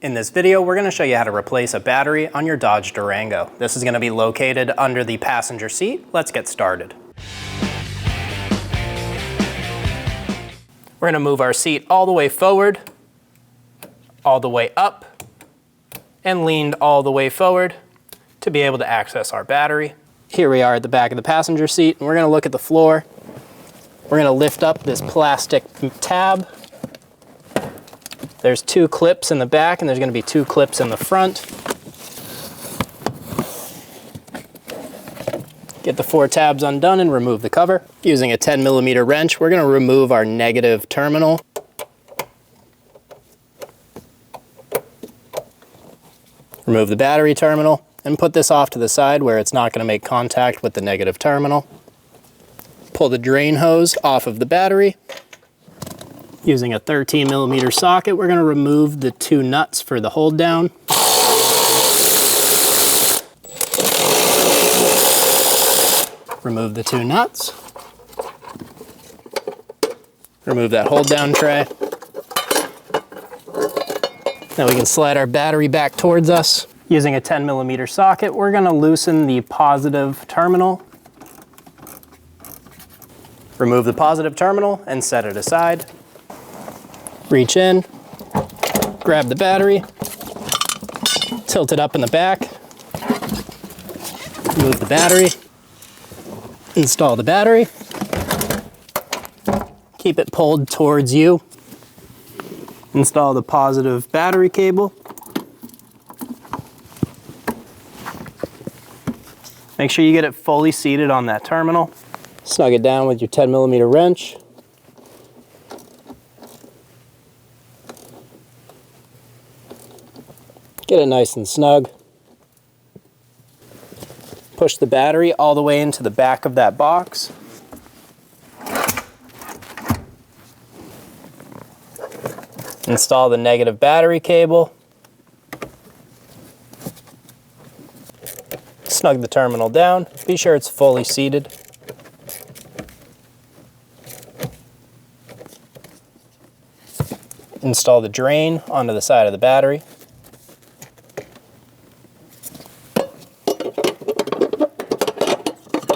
In this video, we're going to show you how to replace a battery on your Dodge Durango. This is going to be located under the passenger seat. Let's get started. We're going to move our seat all the way forward, all the way up, and leaned all the way forward to be able to access our battery. Here we are at the back of the passenger seat, and we're going to look at the floor. We're going to lift up this plastic tab. There's 2 clips in the back, and there's going to be 2 clips in the front. Get the 4 tabs undone and remove the cover. Using a 10mm wrench, we're going to remove our negative terminal. Remove the battery terminal, and put this off to the side where it's not going to make contact with the negative terminal. Pull the drain hose off of the battery. Using a 13mm socket, we're going to remove the 2 nuts for the hold down. Remove the 2 nuts. Remove that hold down tray. Now we can slide our battery back towards us. Using a 10mm socket, we're going to loosen the positive terminal. Remove the positive terminal and set it aside. Reach in, grab the battery, tilt it up in the back, remove the battery, install the battery, keep it pulled towards you, install the positive battery cable, make sure you get it fully seated on that terminal, snug it down with your 10mm wrench. Get it nice and snug. Push the battery all the way into the back of that box. Install the negative battery cable. Snug the terminal down. Be sure it's fully seated. Install the drain onto the side of the battery.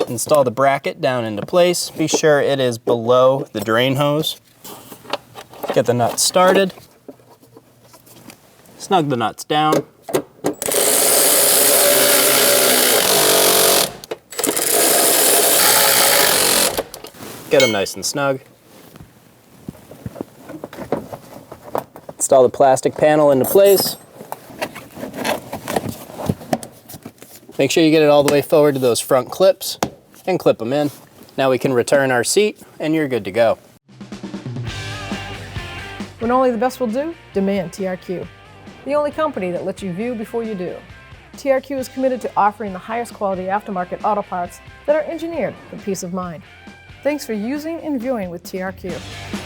Install the bracket down into place. Be sure it is below the drain hose. Get the nuts started. Snug the nuts down. Get them nice and snug. Install the plastic panel into place. Make sure you get it all the way forward to those front clips and clip them in. Now we can return our seat and you're good to go. When only the best will do, demand TRQ. The only company that lets you view before you do. TRQ is committed to offering the highest quality aftermarket auto parts that are engineered for peace of mind. Thanks for using and viewing with TRQ.